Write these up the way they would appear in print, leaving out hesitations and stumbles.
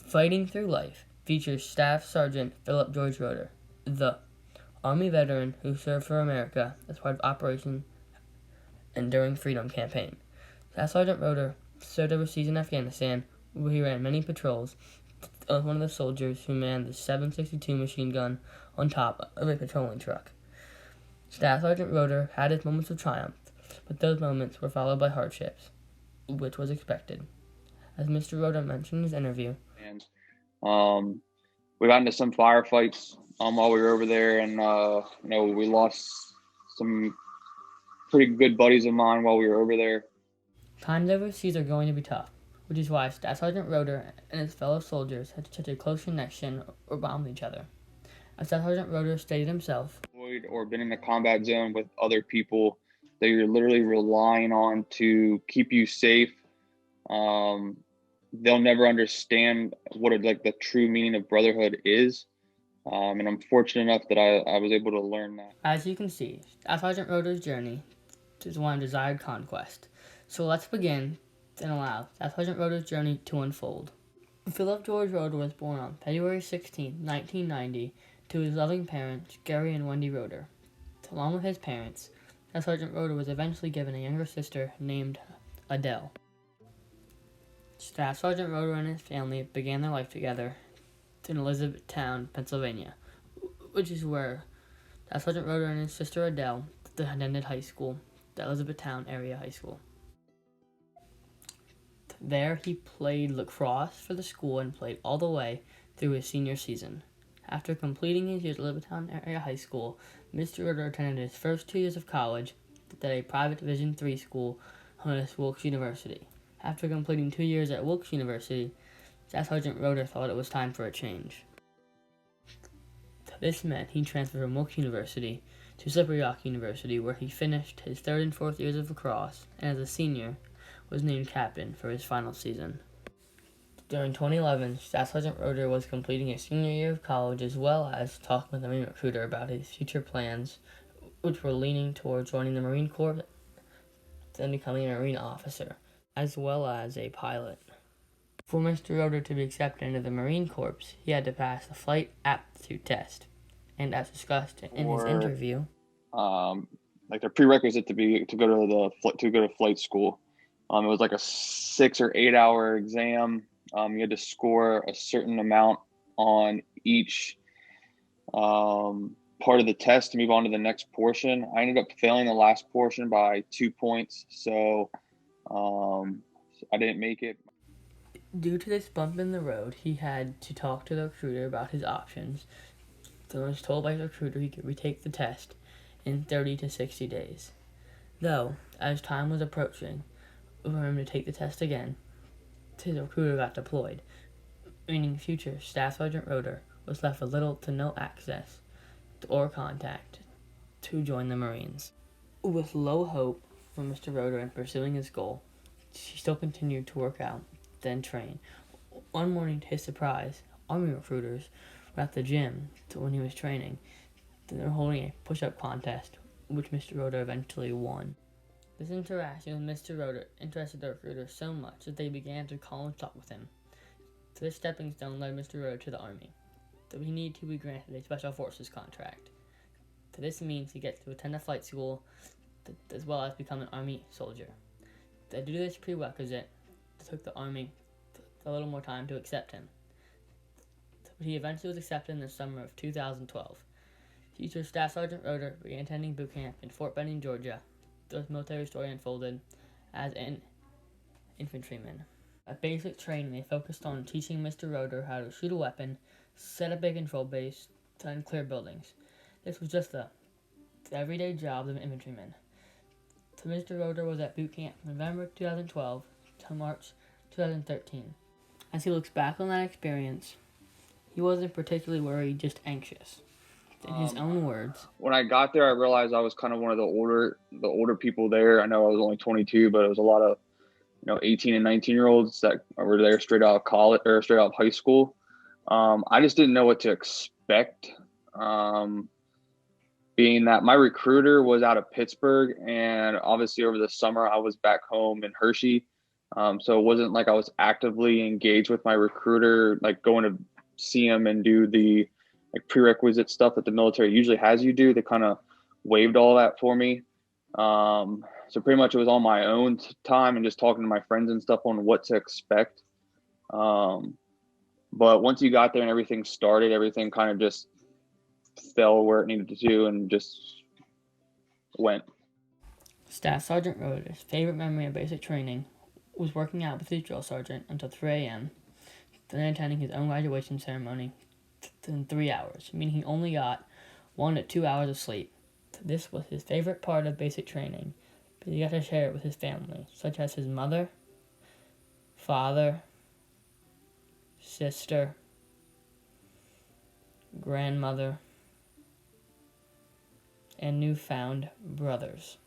Fighting Through Life features Staff Sergeant Phillip Roeder, the Army veteran who served for America as part of Operation Enduring Freedom campaign. Staff Sergeant Roeder served overseas in Afghanistan, where he ran many patrols as one of the soldiers who manned the 7.62 machine gun on top of a patrolling truck. Staff Sergeant Roeder had his moments of triumph, but those moments were followed by hardships, which was expected. As Mr. Roeder mentioned in his interview, and we got into some firefights while we were over there, and we lost some pretty good buddies of mine while we were over there. Times overseas are going to be tough, which is why Staff Sergeant Roeder and his fellow soldiers had such a close connection or bond with each other. As Staff Sergeant Roeder stated himself, or been in a combat zone with other people that you're literally relying on to keep you safe. They'll never understand what the true meaning of brotherhood is. And I'm fortunate enough that I was able to learn that. As you can see, Staff Sergeant Roeder's journey is one of desired conquest. So let's begin and allow Staff Sergeant Roeder's journey to unfold. Phillip George Roeder was born on February 16, 1990, to his loving parents, Gary and Wendy Roeder. Along with his parents, Staff Sergeant Roeder was eventually given a younger sister named Adele. Staff Sergeant Roeder and his family began their life together in Elizabethtown, Pennsylvania, which is where Staff Sergeant Roeder and his sister Adele attended high school, the Elizabethtown Area High School. There he played lacrosse for the school and played all the way through his senior season. After completing his years at Elizabethtown Area High School, Mr. Roeder attended his first 2 years of college at a private Division III school known as Wilkes University. After completing 2 years at Wilkes University, Staff Sergeant Roeder thought it was time for a change. This meant he transferred from Wilkes University to Slippery Rock University, where he finished his 3rd and 4th years of lacrosse, and as a senior, was named captain for his final season. During 2011, Staff Sergeant Roeder was completing his senior year of college, as well as talking with a Marine recruiter about his future plans, which were leaning towards joining the Marine Corps and becoming a Marine officer, as well as a pilot. For Mr. Roeder to be accepted into the Marine Corps, he had to pass the flight aptitude test, and as discussed in his interview, the prerequisite to go to flight school. It was like a 6 or 8 hour exam. You had to score a certain amount on each part of the test to move on to the next portion. I ended up failing the last portion by 2 points, so I didn't make it. Due to this bump in the road, he had to talk to the recruiter about his options. So he was told by the recruiter he could retake the test in 30 to 60 days. Though, as time was approaching for him to take the test again, his recruiter got deployed, meaning future Staff Sergeant Roeder was left with little to no access or contact to join the Marines. With low hope for Mr. Roeder in pursuing his goal, he still continued to work out, then train. One morning, to his surprise, Army recruiters were at the gym when he was training. They were holding a push-up contest, which Mr. Roeder eventually won. This interaction with Mr. Roeder interested the recruiter so much that they began to call and talk with him. This stepping stone led Mr. Roeder to the Army, though he needed to be granted a Special Forces contract. This means he gets to attend a flight school as well as become an Army soldier. To do this prerequisite, it took the Army a little more time to accept him. But he eventually was accepted in the summer of 2012. Future Staff Sergeant Roeder began attending boot camp in Fort Benning, Georgia. The military story unfolded as an infantryman. At basic training, they focused on teaching Mr. Roeder how to shoot a weapon, set up a control base, and clear buildings. This was just the everyday job of an infantryman. So Mr. Roeder was at boot camp from November 2012 to March 2013. As he looks back on that experience, he wasn't particularly worried, just anxious. In his own words, when I got there, I realized I was kind of one of the older people there. I know I was only 22, but it was a lot of 18 and 19-year-olds that were there straight out of college or straight out of high school. I just didn't know what to expect. Being that my recruiter was out of Pittsburgh, and obviously over the summer I was back home in Hershey. So it wasn't like I was actively engaged with my recruiter, like going to see him and do the like prerequisite stuff that the military usually has you do. They kind of waived all that for me. So pretty much it was on my own time and just talking to my friends and stuff on what to expect. Um, but once you got there and everything started, everything kind of just fell where it needed to and just went. Staff Sergeant Roeder's favorite memory of basic training was working out with his drill sergeant until 3 a.m., then attending his own graduation ceremony in 3 hours, meaning he only got 1 to 2 hours of sleep. This was his favorite part of basic training, because he got to share it with his family, such as his mother, father, sister, grandmother, and newfound brothers.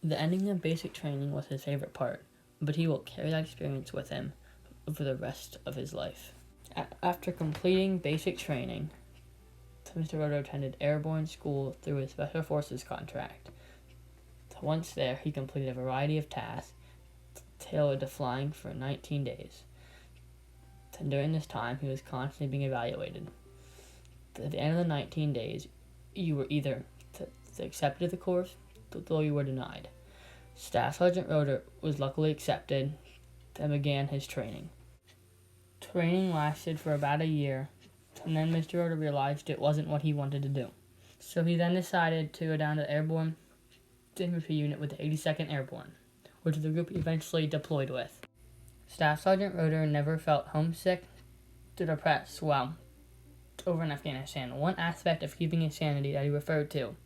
The ending of basic training was his favorite part, but he will carry that experience with him for the rest of his life. After completing basic training, Mr. Roeder attended airborne school through his Special Forces contract. Once there, he completed a variety of tasks tailored to flying for 19 days. And during this time, he was constantly being evaluated. At the end of the 19 days, you were either accepted the course, though you were denied. Staff Sergeant Roeder was luckily accepted and began his training. Training lasted for about a year, and then Mr. Roeder realized it wasn't what he wanted to do. So he then decided to go down to the Airborne Infantry Unit with the 82nd Airborne, which is the group he eventually deployed with. Staff Sergeant Roeder never felt homesick or depressed while over in Afghanistan. One aspect of keeping his sanity that he referred to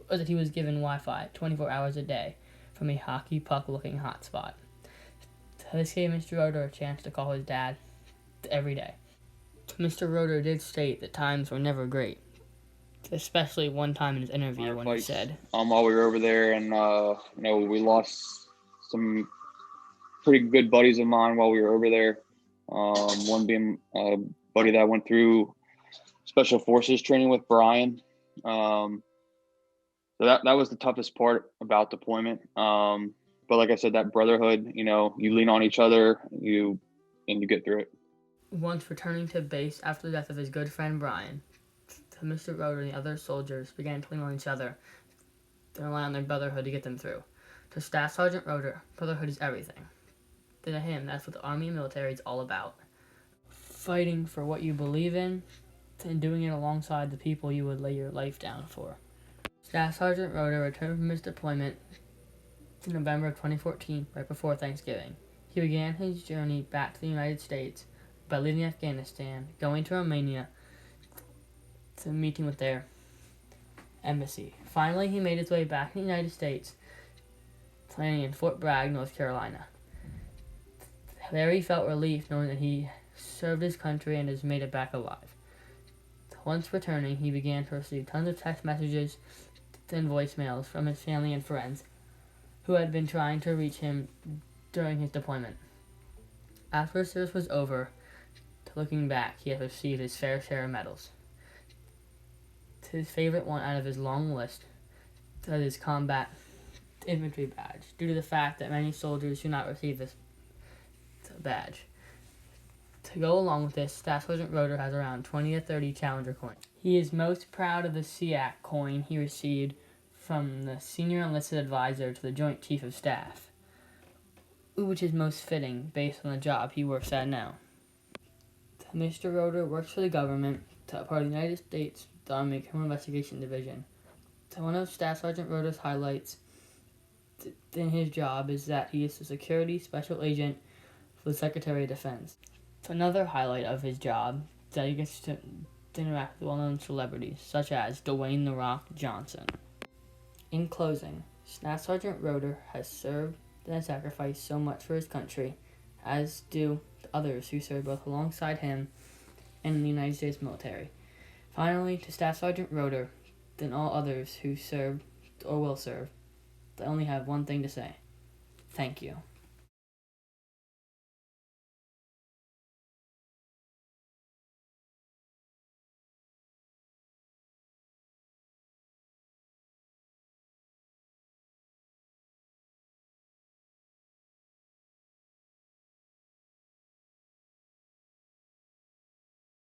was that he was given Wi-Fi 24 hours a day from a hockey puck-looking hotspot. This gave Mr. Roeder a chance to call his dad every day. Mr. Roeder did state that times were never great, especially one time in his interview when he said, while we were over there, and we lost some pretty good buddies of mine while we were over there. One being a buddy that went through Special Forces training with Brian. So that was the toughest part about deployment. But like I said, that brotherhood, you lean on each other, you get through it. Once returning to base after the death of his good friend Brian, Mr. Roeder and the other soldiers began to lean on each other and rely on their brotherhood to get them through. To Staff Sergeant Roeder, brotherhood is everything. To him, that's what the Army and military is all about. Fighting for what you believe in and doing it alongside the people you would lay your life down for. Staff Sergeant Roeder returned from his deployment in November of 2014, right before Thanksgiving. He began his journey back to the United States by leaving Afghanistan, going to Romania, to meeting with their embassy. Finally, he made his way back in the United States, landing in Fort Bragg, North Carolina. There he felt relief knowing that he served his country and has made it back alive. Once returning, he began to receive tons of text messages and voicemails from his family and friends who had been trying to reach him during his deployment. After his service was over, looking back, he had received his fair share of medals. His favorite one out of his long list was his combat infantry badge, due to the fact that many soldiers do not receive this badge. To go along with this, Staff Sergeant Roeder has around 20 to 30 Challenger coins. He is most proud of the SEAC coin he received from the Senior Enlisted Advisor to the Joint Chief of Staff, which is most fitting based on the job he works at now. Mr. Roeder works for the government, part of the United States Army Criminal Investigation Division. One of Staff Sergeant Roeder's highlights in his job is that he is a security special agent for the Secretary of Defense. Another highlight of his job is that he gets to interact with well-known celebrities, such as Dwayne "The Rock" Johnson. In closing, Staff Sergeant Roeder has served and sacrificed so much for his country, as do others who serve both alongside him and in the United States military. Finally, to Staff Sergeant Roeder, and all others who served or will serve, I only have one thing to say. Thank you.